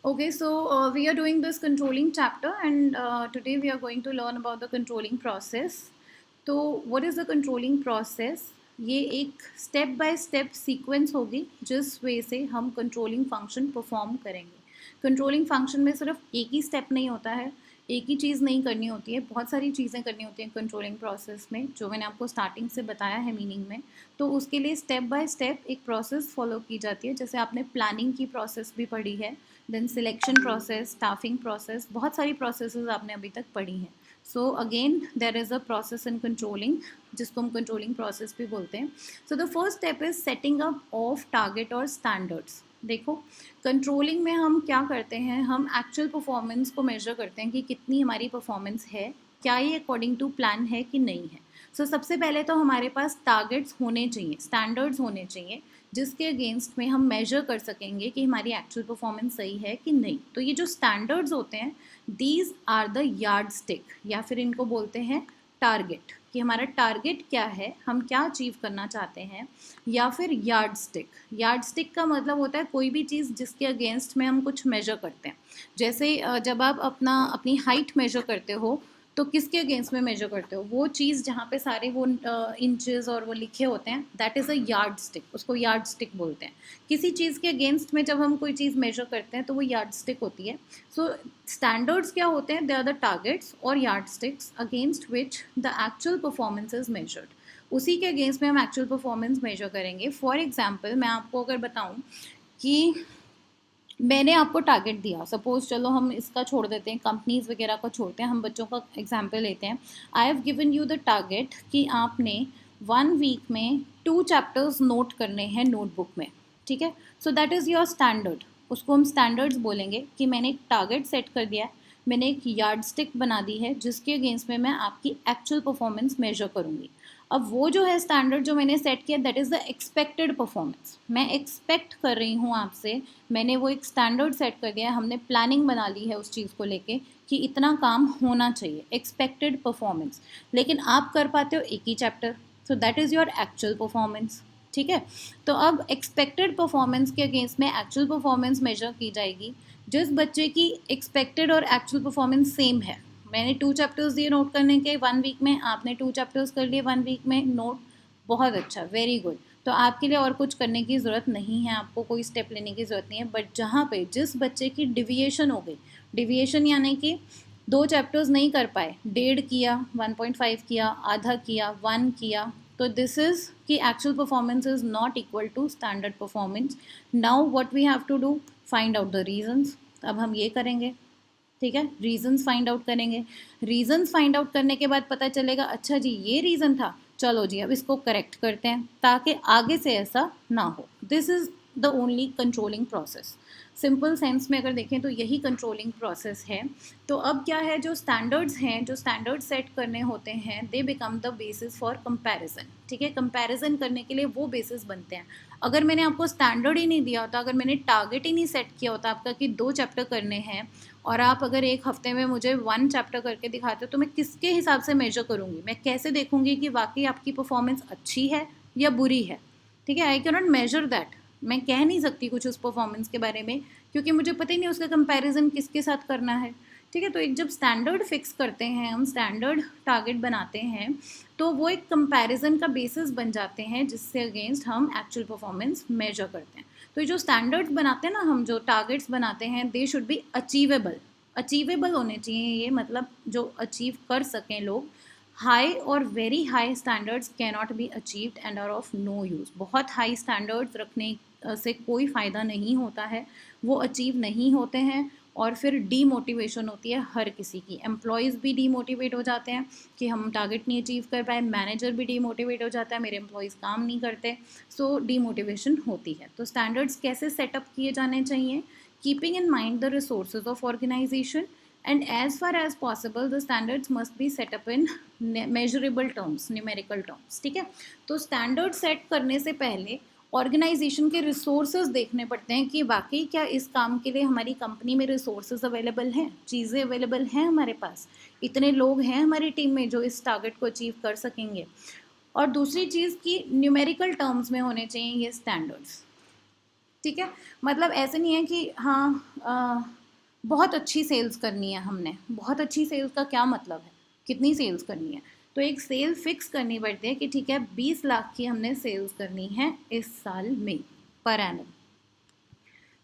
Okay, so we are doing this controlling chapter, and today we are going to learn about the controlling process. तो what is the controlling process? ये एक step by step sequence होगी जिस वे से हम controlling function perform करेंगे. Controlling function में सिर्फ एक ही स्टेप नहीं होता है, एक ही चीज़ नहीं करनी होती है, बहुत सारी चीज़ें करनी होती हैं कंट्रोलिंग प्रोसेस में, जो मैंने आपको स्टार्टिंग से बताया है मीनिंग में. तो उसके लिए स्टेप बाय स्टेप एक प्रोसेस फॉलो की जाती है. जैसे आपने प्लानिंग की प्रोसेस भी पढ़ी है, then selection process, staffing process, बहुत सारी प्रोसेसेस आपने अभी तक पढ़ी हैं. So again there is a process in controlling, जिसको हम कंट्रोलिंग प्रोसेस भी बोलते हैं. So the first step is setting up of target और स्टैंडर्ड्स. देखो, कंट्रोलिंग में हम क्या करते हैं, हम एक्चुअल परफॉर्मेंस को मेजर करते हैं कि कितनी हमारी परफॉर्मेंस है, क्या ये अकॉर्डिंग टू प्लान है कि नहीं है. सो सबसे पहले तो हमारे पास टारगेट्स होने चाहिए, स्टैंडर्ड्स होने चाहिए, जिसके अगेंस्ट में हम मेजर कर सकेंगे कि हमारी एक्चुअल परफॉर्मेंस सही है कि नहीं. तो ये जो स्टैंडर्ड्स होते हैं, these are the yardstick, या फिर इनको बोलते हैं टारगेट, कि हमारा टारगेट क्या है, हम क्या अचीव करना चाहते हैं. या फिर यार्ड स्टिक, यार्ड स्टिक का मतलब होता है कोई भी चीज़ जिसके अगेंस्ट में हम कुछ मेजर करते हैं. जैसे जब आप अपनी हाइट मेजर करते हो, तो किसके अगेंस्ट में मेजर करते हो, वो चीज़ जहाँ पे सारे वो इंचेस और वो लिखे होते हैं, that is a yard stick, उसको यार्ड स्टिक बोलते हैं. किसी चीज़ के अगेंस्ट में जब हम कोई चीज़ मेजर करते हैं तो वो यार्ड स्टिक होती है. सो स्टैंडर्ड्स क्या होते हैं, दे आर द टारगेट्स और yard sticks against which the actual performance is measured. उसी के अगेंस्ट में हम एक्चुअल परफॉर्मेंस मेजर करेंगे. फॉर एग्जाम्पल, मैं आपको अगर बताऊँ कि मैंने आपको टारगेट दिया, सपोज चलो हम इसका छोड़ देते हैं, कंपनीज वगैरह का छोड़ते हैं, हम बच्चों का एग्जाम्पल लेते हैं. I have given you the target कि आपने 1 वीक में 2 चैप्टर्स नोट करने हैं नोटबुक में. ठीक है, सो दैट इज़ योर स्टैंडर्ड. उसको हम स्टैंडर्ड्स बोलेंगे कि मैंने एक टारगेट सेट कर दिया है, मैंने एक यार्ड स्टिक बना दी है जिसके अगेंस्ट में मैं आपकी एक्चुअल परफॉर्मेंस मेजर करूँगी. अब वो जो है स्टैंडर्ड जो मैंने सेट किया, that is the expected performance. मैं एक्सपेक्ट कर रही हूँ आपसे, मैंने वो एक स्टैंडर्ड सेट कर दिया है, हमने प्लानिंग बना ली है उस चीज़ को लेके कि इतना काम होना चाहिए, एक्सपेक्टेड परफॉर्मेंस. लेकिन आप कर पाते हो एक ही chapter, so that is your actual performance. ठीक है, तो अब एक्सपेक्टेड परफॉर्मेंस के अगेंस्ट में एक्चुअल परफॉर्मेंस मेजर की जाएगी. जिस बच्चे की एक्सपेक्टेड और एक्चुअल परफॉर्मेंस सेम है, मैंने 2 चैप्टर्स दिए नोट करने के 1 वीक में, आपने 2 चैप्टर्स कर लिए 1 वीक में नोट, बहुत अच्छा, वेरी गुड. तो आपके लिए और कुछ करने की ज़रूरत नहीं है, आपको कोई स्टेप लेने की ज़रूरत नहीं है. बट जहाँ पे जिस बच्चे की डिविएशन हो गई, डिविएशन यानी कि 2 चैप्टर्स नहीं कर पाए, 1.5 किया, 1.5 किया, आधा किया, 1 किया, तो दिस इज़ कि actual performance is not equal to standard performance. Now what we have to do, find out the reasons. अब हम ये करेंगे. ठीक है, रीजंस फाइंड आउट करेंगे. रीजंस फाइंड आउट करने के बाद पता चलेगा, अच्छा जी ये रीज़न था, चलो जी अब इसको करेक्ट करते हैं ताकि आगे से ऐसा ना हो. This is the only controlling process. Simple sense में अगर देखें तो यही कंट्रोलिंग प्रोसेस है. तो अब क्या है, जो स्टैंडर्ड्स हैं, जो स्टैंडर्ड सेट करने होते हैं, they become the basis for comparison. ठीक है, कंपैरिजन करने के लिए वो बेसिस बनते हैं. अगर मैंने आपको स्टैंडर्ड ही नहीं दिया होता, अगर मैंने टारगेट ही नहीं सेट किया होता आपका कि 2 चैप्टर करने हैं, और आप अगर एक हफ्ते में मुझे 1 चैप्टर करके दिखाते हो, तो मैं किसके हिसाब से मेजर करूँगी, मैं कैसे देखूँगी कि वाकई आपकी परफॉर्मेंस अच्छी है या बुरी है. ठीक है, I can not measure that. मैं कह नहीं सकती कुछ उस परफॉर्मेंस के बारे में, क्योंकि मुझे पता ही नहीं उसका कंपैरिजन किसके साथ करना है. ठीक है, तो एक जब स्टैंडर्ड फिक्स करते हैं, हम स्टैंडर्ड टारगेट बनाते हैं, तो वो एक कंपैरिजन का बेसिस बन जाते हैं जिससे अगेंस्ट हम एक्चुअल परफॉर्मेंस मेजर करते हैं. तो जो स्टैंडर्ड्स बनाते हैं ना, हम जो टारगेट्स बनाते हैं, they should be achievable. Achievable होने चाहिए, ये मतलब जो अचीव कर सकें लोग. हाई और very high standards can not be achieved and are of no use. बहुत हाई स्टैंडर्ड्स रखने से कोई फ़ायदा नहीं होता है, वो अचीव नहीं होते हैं, और फिर डीमोटिवेशन होती है हर किसी की. एम्प्लॉयज़ भी डीमोटिवेट हो जाते हैं कि हम टारगेट नहीं अचीव कर पाए, मैनेजर भी डीमोटिवेट हो जाता है, मेरे एम्प्लॉयज़ काम नहीं करते. सो डीमोटिवेशन होती है. तो स्टैंडर्ड्स कैसे सेटअप किए जाने चाहिए, keeping in mind the resources of organisation, and as far as possible the standards must be set up in measurable terms, numerical terms. ठीक है, तो स्टैंडर्ड सेट करने से पहले ऑर्गेनाइजेशन के रिसोर्सेज देखने पड़ते हैं कि वाकई क्या इस काम के लिए हमारी कंपनी में रिसोर्सेज अवेलेबल हैं, चीज़ें अवेलेबल हैं हमारे पास, इतने लोग हैं हमारी टीम में जो इस टारगेट को अचीव कर सकेंगे. और दूसरी चीज़ कि न्यूमेरिकल टर्म्स में होने चाहिए ये स्टैंडर्ड्स. ठीक है, मतलब ऐसे नहीं है कि हाँ बहुत अच्छी सेल्स करनी है हमने। बहुत अच्छी सेल्स का क्या मतलब है, कितनी सेल्स करनी है? तो एक सेल फिक्स करनी पड़ती है कि ठीक है 20 लाख की हमने सेल्स करनी है इस साल में पर एनम।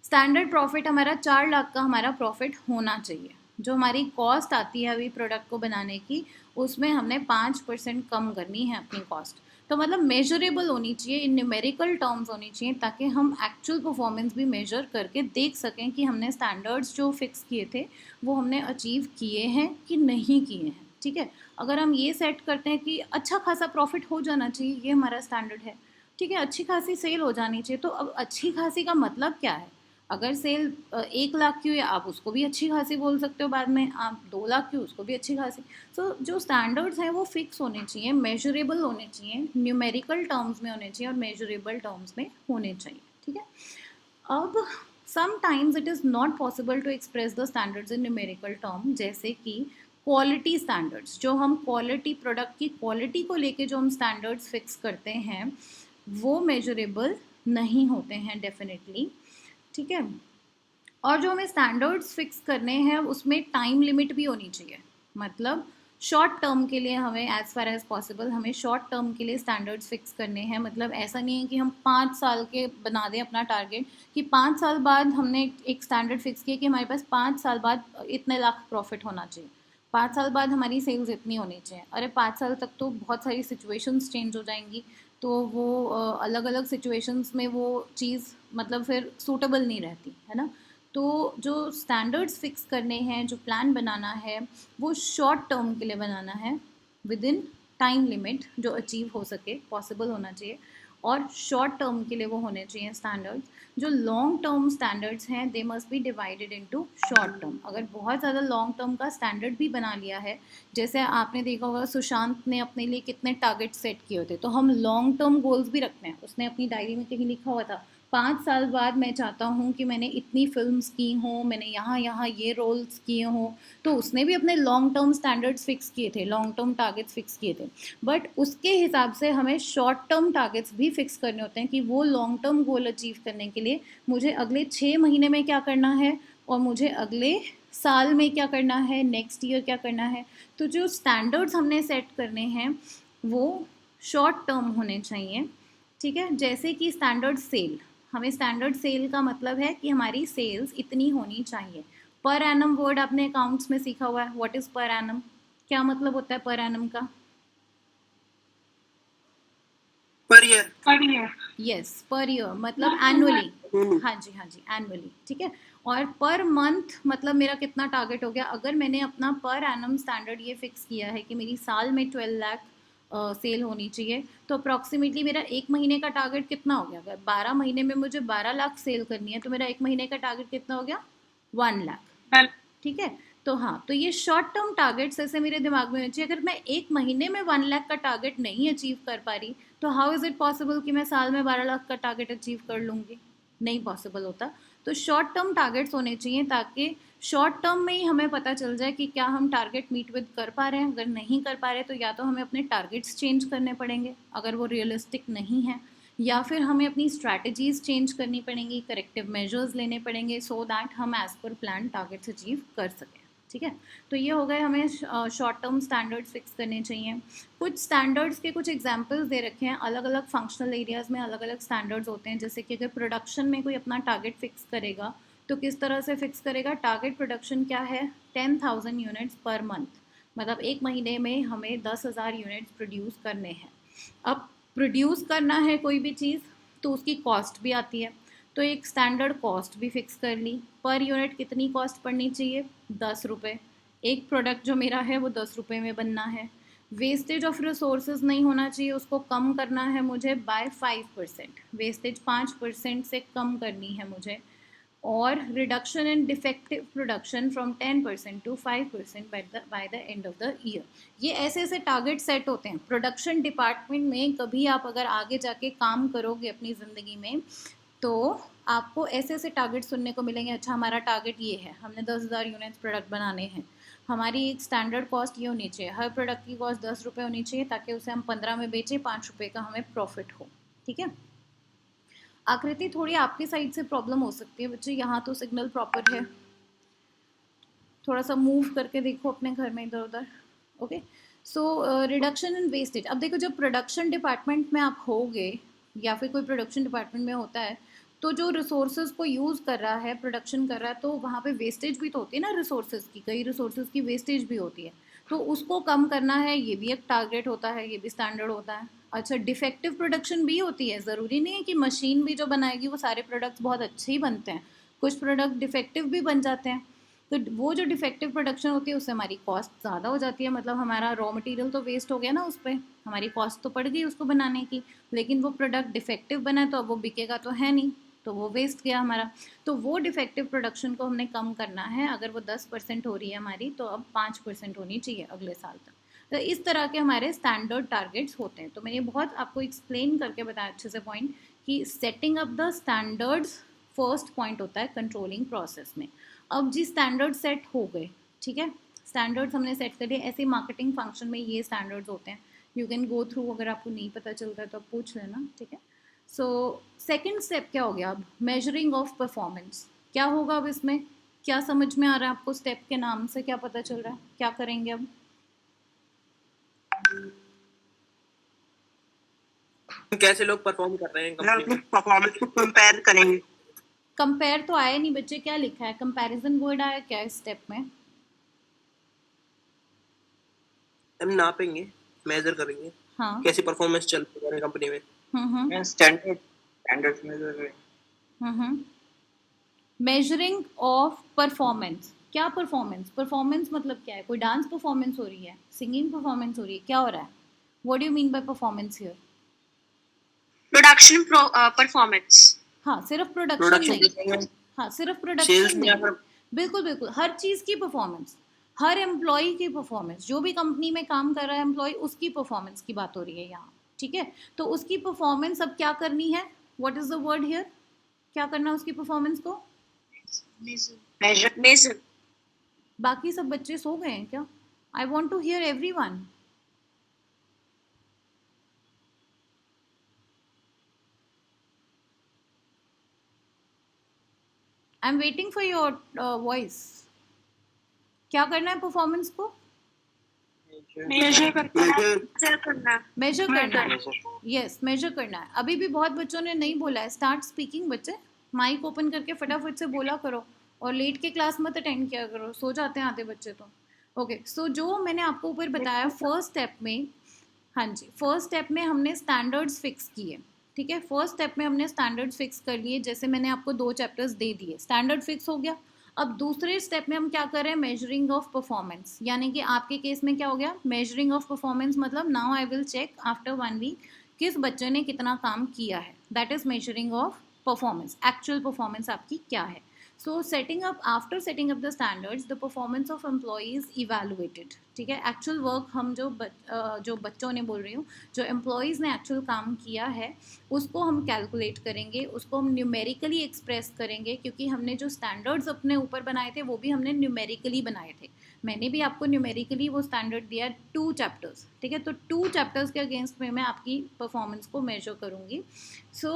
स्टैंडर्ड प्रॉफिट हमारा 4 लाख का हमारा प्रॉफिट होना चाहिए। जो हमारी कॉस्ट आती है अभी प्रोडक्ट को बनाने की, उसमें हमने 5% कम करनी है अपनी कॉस्ट। तो मतलब मेजरेबल होनी चाहिए, इन न्यूमेरिकल टर्म्स होनी चाहिए, ताकि हम एक्चुअल परफॉर्मेंस भी मेजर करके देख सकें कि हमने स्टैंडर्ड्स जो फिक्स किए थे वो हमने अचीव किए हैं कि नहीं किए हैं। ठीक है, अगर हम ये सेट करते हैं कि अच्छा खासा प्रॉफिट हो जाना चाहिए, ये हमारा स्टैंडर्ड है। ठीक है, अच्छी खासी सेल हो जानी चाहिए। तो अब अच्छी खासी का मतलब क्या है? अगर सेल 1 लाख की हुई आप उसको भी अच्छी खासी बोल सकते हो, बाद में आप 2 लाख की उसको भी अच्छी खासी। सो जो स्टैंडर्ड्स हैं वो फिक्स होने चाहिए, मेजरेबल होने चाहिए, न्यूमेरिकल टर्म्स में होने चाहिए और मेजरेबल टर्म्स में होने चाहिए। ठीक है, अब sometimes it is not possible to express the standards in numerical term, जैसे कि क्वालिटी स्टैंडर्ड्स। जो हम क्वालिटी, प्रोडक्ट की क्वालिटी को लेके जो हम स्टैंडर्ड्स फिक्स करते हैं वो मेजरेबल नहीं होते हैं डेफिनेटली। ठीक है, और जो हमें स्टैंडर्ड्स फिक्स करने हैं उसमें टाइम लिमिट भी होनी चाहिए। मतलब शॉर्ट टर्म के लिए हमें एज फार एज पॉसिबल हमें शॉर्ट टर्म के लिए स्टैंडर्ड्स फिक्स करने हैं। मतलब ऐसा नहीं है कि हम 5 साल के बना दें अपना टारगेट, कि 5 साल बाद हमने एक स्टैंडर्ड फिक्स किया कि हमारे पास 5 साल बाद इतने लाख प्रॉफिट होना चाहिए, 5 साल बाद हमारी सेल्स इतनी होनी चाहिए। अरे 5 साल तक तो बहुत सारी सिचुएशंस चेंज हो जाएंगी, तो वो अलग अलग सिचुएशंस में वो चीज़ मतलब फिर सूटेबल नहीं रहती है ना। तो जो स्टैंडर्ड्स फिक्स करने हैं, जो प्लान बनाना है, वो शॉर्ट टर्म के लिए बनाना है, विद इन टाइम लिमिट जो अचीव हो सके, पॉसिबल होना चाहिए। और शॉर्ट टर्म के लिए वो होने चाहिए स्टैंडर्ड्स। जो लॉन्ग टर्म स्टैंडर्ड्स हैं they must be divided into short term. अगर बहुत ज़्यादा लॉन्ग टर्म का स्टैंडर्ड भी बना लिया है, जैसे आपने देखा होगा सुशांत ने अपने लिए कितने टारगेट सेट किए होते, तो हम लॉन्ग टर्म गोल्स भी रखते हैं। उसने अपनी डायरी में कहीं लिखा हुआ था 5 साल बाद मैं चाहता हूँ कि मैंने इतनी फिल्म्स की हों, मैंने यहाँ यहाँ ये रोल्स किए हों। तो उसने भी अपने लॉन्ग टर्म स्टैंडर्ड्स फिक्स किए थे, लॉन्ग टर्म टारगेट्स फिक्स किए थे। बट उसके हिसाब से हमें शॉर्ट टर्म टारगेट्स भी फिक्स करने होते हैं कि वो लॉन्ग टर्म गोल अचीव करने के लिए मुझे अगले 6 महीने में क्या करना है और मुझे अगले साल में क्या करना है, नेक्स्ट ईयर क्या करना है। तो जो स्टैंडर्ड्स हमने सेट करने हैं वो शॉर्ट टर्म होने चाहिए। ठीक है, जैसे कि स्टैंडर्ड सेल, हमें स्टैंडर्ड सेल का मतलब है कि हमारी सेल्स इतनी होनी चाहिए। पर एनम वर्ड आपने अकाउंट्स में सीखा हुआ है, व्हाट इज पर एनम, क्या मतलब होता है पर एनम का? Per year. Yes, per year मतलब एनुअली। हाँ जी, हाँ जी, एनुअली। ठीक है, और पर मंथ मतलब मेरा कितना टारगेट हो गया। अगर मैंने अपना पर एनम स्टैंडर्ड ये फिक्स किया है कि मेरी साल में 12 लाख सेल होनी चाहिए, तो अप्रॉक्सीमेटली मेरा 1 महीने का टारगेट कितना हो गया? अगर 12 महीने में मुझे 12 लाख सेल करनी है तो मेरा 1 महीने का टारगेट कितना हो गया? 1 लाख। ठीक है, तो हाँ, तो ये शॉर्ट टर्म टारगेट्स ऐसे मेरे दिमाग में होनी चाहिए। अगर मैं 1 महीने में 1 लाख का टारगेट नहीं अचीव कर पा रही, तो हाउ इज़ इट पॉसिबल कि मैं साल में 12 लाख का टारगेट अचीव कर लूँगी? नहीं पॉसिबल होता। तो शॉर्ट टर्म टारगेट्स होने चाहिए ताकि शॉर्ट टर्म में ही हमें पता चल जाए कि क्या हम टारगेट मीट विद कर पा रहे हैं। अगर नहीं कर पा रहे तो या तो हमें अपने टारगेट्स चेंज करने पड़ेंगे अगर वो रियलिस्टिक नहीं है, या फिर हमें अपनी स्ट्रैटेजीज चेंज करनी पड़ेंगी, करेक्टिव मेजर्स लेने पड़ेंगे, सो दैट हम as per plan targets achieve कर सकें। ठीक है, तो ये हो गए, हमें शॉर्ट टर्म स्टैंडर्ड्स फिक्स करने चाहिए। कुछ स्टैंडर्ड्स के कुछ एग्जांपल्स दे रखे हैं, अलग अलग फंक्शनल एरियाज़ में अलग अलग स्टैंडर्ड्स होते हैं। जैसे कि अगर प्रोडक्शन में कोई अपना टारगेट फिक्स करेगा तो किस तरह से फिक्स करेगा? टारगेट प्रोडक्शन क्या है? 10,000 यूनिट्स पर मंथ, मतलब 1 महीने में हमें 10,000 यूनिट्स प्रोड्यूस करने हैं। अब प्रोड्यूस करना है कोई भी चीज़ तो उसकी कॉस्ट भी आती है, तो एक स्टैंडर्ड कॉस्ट भी फिक्स कर ली। पर यूनिट कितनी कॉस्ट पड़नी चाहिए? 10 रुपये। एक प्रोडक्ट जो मेरा है वो 10 रुपये में बनना है। वेस्टेज ऑफ रिसोर्सेज नहीं होना चाहिए, उसको कम करना है मुझे बाय 5%। वेस्टेज 5% से कम करनी है मुझे। और reduction in defective production from 10% to 5% by the end of the year. ये ऐसे ऐसे टारगेट सेट होते हैं प्रोडक्शन डिपार्टमेंट में। कभी आप अगर आगे जाके काम करोगे अपनी ज़िंदगी में तो आपको ऐसे ऐसे टारगेट सुनने को मिलेंगे। अच्छा, हमारा टारगेट ये है, हमने 10,000 यूनिट्स प्रोडक्ट बनाने हैं, हमारी एक स्टैंडर्ड कॉस्ट ये होनी चाहिए, हर प्रोडक्ट की कॉस्ट 10 रुपये होनी चाहिए ताकि उसे हम 15 में बेचें, 5 रुपये का हमें प्रॉफिट हो। ठीक है, आकृति थोड़ी आपकी साइड से प्रॉब्लम हो सकती है बच्चे, यहाँ तो सिग्नल प्रॉपर है, थोड़ा सा मूव करके देखो अपने घर में इधर उधर। Okay, so reduction in wastage. अब देखो जब प्रोडक्शन डिपार्टमेंट में आप होगे या फिर कोई प्रोडक्शन डिपार्टमेंट में होता है, तो जो रिसोर्सेज को यूज़ कर रहा है, प्रोडक्शन कर रहा है, तो वहाँ पे वेस्टेज भी तो होती है ना रिसोर्सेज की, कई रिसोर्सेज की वेस्टेज भी होती है, तो उसको कम करना है, ये भी एक टारगेट होता है, ये भी स्टैंडर्ड होता है। अच्छा, डिफेक्टिव प्रोडक्शन भी होती है, ज़रूरी नहीं है कि मशीन भी जो बनाएगी वो सारे प्रोडक्ट्स बहुत अच्छे ही बनते हैं, कुछ प्रोडक्ट डिफेक्टिव भी बन जाते हैं। तो वो जो डिफेक्टिव प्रोडक्शन होती है उससे हमारी कॉस्ट ज़्यादा हो जाती है, मतलब हमारा रॉ मटेरियल तो वेस्ट हो गया ना, उस पर हमारी कॉस्ट तो पड़ गई उसको बनाने की, लेकिन वो प्रोडक्ट डिफेक्टिव बना है तो अब वो बिकेगा तो है नहीं, तो वो वेस्ट गया हमारा। तो वो डिफेक्टिव प्रोडक्शन को हमने कम करना है, अगर वो 10% हो रही है हमारी, तो अब 5% होनी चाहिए अगले साल तक। तो इस तरह के हमारे स्टैंडर्ड टारगेट्स होते हैं। तो मैंने बहुत आपको एक्सप्लेन करके बताया अच्छे से पॉइंट, कि setting up the standards first point होता है कंट्रोलिंग प्रोसेस में। अब जी स्टैंडर्ड सेट हो गए, ठीक है, स्टैंडर्ड्स हमने सेट कर लिए, ऐसे मार्केटिंग फंक्शन में ये स्टैंडर्ड्स होते हैं, यू कैन गो थ्रू, अगर आपको नहीं पता चलता है तो आप पूछ लेना, ठीक है। सो सेकेंड स्टेप क्या हो गया, अब मेजरिंग ऑफ परफॉर्मेंस। क्या होगा अब इसमें, क्या समझ में आ रहा है आपको, स्टेप के नाम से क्या पता चल रहा है, क्या करेंगे अब? कैसे लोग परफॉर्म कर रहे हैं कंपनी अपनी में। परफॉर्मेंस को कंपेयर करेंगे। कंपेयर तो आया नहीं बच्चे, क्या लिखा है, कंपैरिजन वर्ड आया क्या इस स्टेप में? हम नापेंगे, मेजर करेंगे हाँ, कैसी परफॉर्मेंस चल रही है कंपनी में। हम्म, स्टैंडर्ड्स मेजर करेंगे। Measuring of performance. क्या परफॉर्मेंस, परफॉर्मेंस मतलब क्या है, कोई डांस परफॉर्मेंस हो रही है, सिंगिंग परफॉर्मेंस हो रही है, क्या हो रहा है? What do you mean by performance here? Production performance. हाँ, सिर्फ प्रोडक्शन प्रोडक्शन नहीं, हाँ सिर्फ सेल्स प्रोडक्शन में या नहीं, फिर बिल्कुल बिल्कुल, हर चीज़ की परफॉर्मेंस, हर एम्प्लॉय की परफॉर्मेंस, जो भी कंपनी में काम कर रहा है एम्प्लॉय, उसकी परफॉर्मेंस की बात हो रही है यहाँ, ठीक है। तो उसकी परफॉर्मेंस अब क्या करनी है, what is the word here, क्या करना है उसकी परफॉर्मेंस को? मेजर। बाकी सब बच्चे सो गए हैं क्या? I want to hear every one. I am waiting for your voice. क्या करना है परफॉर्मेंस को? मेजर करना। मेजर करना है, यस मेजर करना है। अभी भी बहुत बच्चों ने नहीं बोला है, स्टार्ट स्पीकिंग बच्चे, माइक ओपन करके फटाफट से बोला करो, और लेट के क्लास मत अटेंड किया करो, सो जाते हैं आधे बच्चे तो। ओके, सो जो मैंने आपको ऊपर बताया फर्स्ट स्टेप में, हाँ जी, फर्स्ट स्टेप में हमने स्टैंडर्ड्स फिक्स किए, ठीक है, फर्स्ट स्टेप में हमने स्टैंडर्ड्स फिक्स कर लिए, जैसे मैंने आपको 2 चैप्टर्स दे दिए, स्टैंडर्ड फिक्स हो गया। अब दूसरे स्टेप में हम क्या कर रहे हैं, मेजरिंग ऑफ परफॉर्मेंस, यानी कि आपके केस में क्या हो गया, मेजरिंग ऑफ परफॉर्मेंस मतलब now I will check after 1 week किस बच्चे ने कितना काम किया है, that is measuring of performance, actual performance आपकी क्या है। So setting up, after setting up the standards, the performance of employees evaluated, ठीक है, एक्चुअल वर्क हम जो बच्चों ने बोल रही हूँ, जो एम्प्लॉयज़ ने एक्चुअल काम किया है उसको हम कैलकुलेट करेंगे, उसको हम न्यूमेरिकली एक्सप्रेस करेंगे, क्योंकि हमने जो स्टैंडर्ड्स अपने ऊपर बनाए थे वो भी हमने न्यूमेरिकली बनाए थे। मैंने भी आपको न्यूमेरिकली वो स्टैंडर्ड दिया 2 चैप्टर्स, ठीक है, तो 2 चैप्टर्स के अगेंस्ट में मैं आपकी परफॉर्मेंस को मेजर करूँगी। सो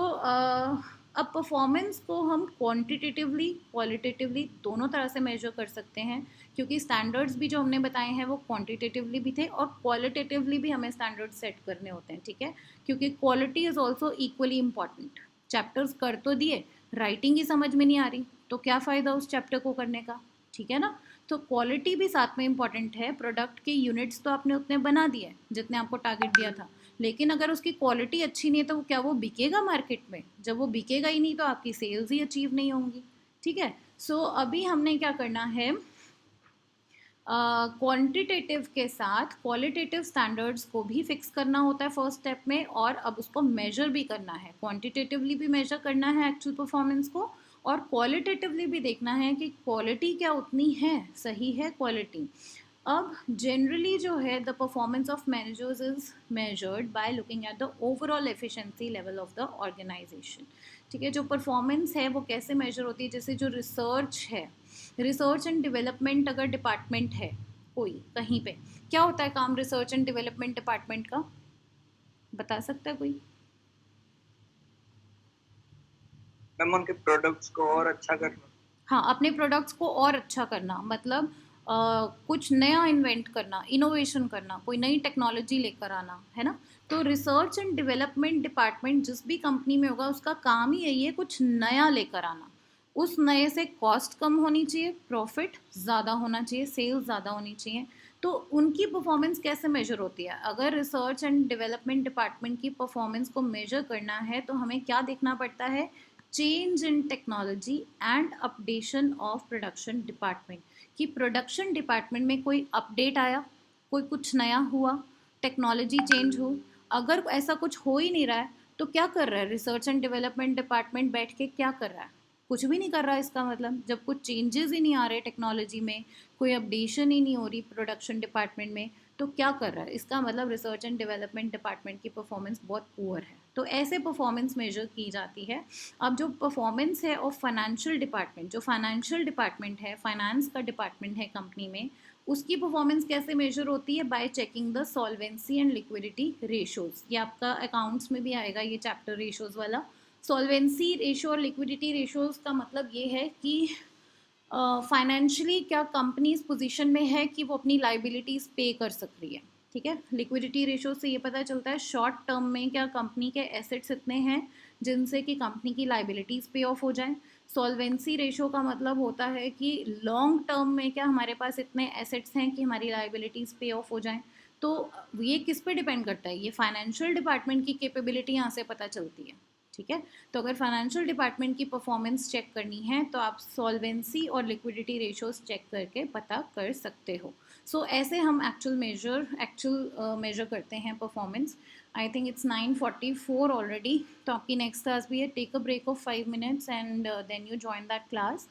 अब परफॉर्मेंस को हम क्वांटिटेटिवली क्वालिटेटिवली दोनों तरह से मेजर कर सकते हैं, क्योंकि स्टैंडर्ड्स भी जो हमने बताए हैं वो क्वांटिटेटिवली भी थे और क्वालिटेटिवली भी हमें स्टैंडर्ड सेट करने होते हैं, ठीक है, क्योंकि quality is also equally important. Chapters कर तो दिए, राइटिंग ही समझ में नहीं आ रही, तो क्या फ़ायदा उस चैप्टर को करने का, ठीक है ना। तो क्वालिटी भी साथ में इम्पॉर्टेंट है, प्रोडक्ट के यूनिट्स तो आपने उतने बना दिए जितने आपको टारगेट दिया था, लेकिन अगर उसकी क्वालिटी अच्छी नहीं है तो क्या वो बिकेगा मार्केट में, जब वो बिकेगा ही नहीं तो आपकी सेल्स ही अचीव नहीं होंगी, ठीक है। सो अभी हमने क्या करना है, क्वांटिटेटिव के साथ क्वालिटेटिव स्टैंडर्ड्स को भी फिक्स करना होता है फर्स्ट स्टेप में, और अब उसको मेजर भी करना है, क्वांटिटेटिवली भी मेजर करना है एक्चुअल परफॉर्मेंस को, और क्वालिटेटिवली भी देखना है कि क्वालिटी क्या उतनी है, सही है क्वालिटी। अब जनरली जो है the performance of managers is measured by looking at the overall efficiency level of the organisation, ठीक है। जो परफॉर्मेंस है वो कैसे मेजर होती है, जैसे जो रिसर्च है, रिसर्च एंड डेवलपमेंट अगर डिपार्टमेंट है कोई कहीं पे, क्या होता है काम रिसर्च एंड डेवलपमेंट डिपार्टमेंट का, बता सकता है कोई? मैम उनके प्रोडक्ट्स को और अच्छा करना। हाँ, अपने प्रोडक्ट्स को और अच्छा करना, मतलब कुछ नया इन्वेंट करना, इनोवेशन करना, कोई नई टेक्नोलॉजी लेकर आना, है ना। तो रिसर्च एंड डेवलपमेंट डिपार्टमेंट जिस भी कंपनी में होगा उसका काम ही यही है, कुछ नया लेकर आना। उस नए से कॉस्ट कम होनी चाहिए, प्रॉफिट ज़्यादा होना चाहिए, सेल्स ज़्यादा होनी चाहिए। तो उनकी परफॉर्मेंस कैसे मेजर होती है? अगर रिसर्च एंड डेवलपमेंट डिपार्टमेंट की परफॉर्मेंस को मेजर करना है तो हमें क्या देखना पड़ता है? Change in technology and updation of production department, कि प्रोडक्शन डिपार्टमेंट में कोई अपडेट आया, कोई कुछ नया हुआ, टेक्नोलॉजी चेंज हो। अगर ऐसा कुछ हो ही नहीं रहा है तो क्या कर रहा है रिसर्च एंड डेवलपमेंट डिपार्टमेंट? बैठ के क्या कर रहा है? कुछ भी नहीं कर रहा है। इसका मतलब जब कुछ चेंजेस ही नहीं आ रहे टेक्नोलॉजी में, कोई अपडेशन ही नहीं हो रही प्रोडक्शन डिपार्टमेंट में, तो क्या कर रहा है? इसका मतलब रिसर्च एंड डेवलपमेंट डिपार्टमेंट की परफॉर्मेंस बहुत पुअर है। तो ऐसे परफॉर्मेंस मेजर की जाती है। अब जो परफॉर्मेंस है ऑफ फाइनेंशियल डिपार्टमेंट, जो फाइनेंशियल डिपार्टमेंट है, फाइनेंस का डिपार्टमेंट है कंपनी में, उसकी परफॉर्मेंस कैसे मेजर होती है? Bye checking the solvency and liquidity ratios. ये आपका अकाउंट्स में भी आएगा ये चैप्टर, रेशोज वाला। सॉल्वेंसी रेशो और लिक्विडिटी रेशोज का मतलब ये है कि फाइनेंशियली क्या कंपनी इस पोजीशन में है कि वो अपनी लाइबिलिटीज़ पे कर सक रही है, ठीक है। लिक्विडिटी रेशो से ये पता चलता है शॉर्ट टर्म में क्या कंपनी के एसेट्स इतने हैं जिनसे कि कंपनी की लाइबिलिटीज़ पे ऑफ हो जाएं। सॉल्वेंसी रेशो का मतलब होता है कि लॉन्ग टर्म में क्या हमारे पास इतने एसेट्स हैं कि हमारी लाइबिलिटीज़ पे ऑफ हो जाएं। तो ये किस पे डिपेंड करता है? ये फाइनेंशियल डिपार्टमेंट की कैपेबिलिटी यहाँ से पता चलती है, ठीक है। तो अगर फाइनेंशियल डिपार्टमेंट की परफॉर्मेंस चेक करनी है तो आप सॉल्वेंसी और लिक्विडिटी रेशोज चेक करके पता कर सकते हो। सो ऐसे हम एक्चुअल मेजर करते हैं performance. I think it's 9:44 already. तो आपकी नेक्स्ट क्लास भी है। Take a break of 5 minutes and then you join that class.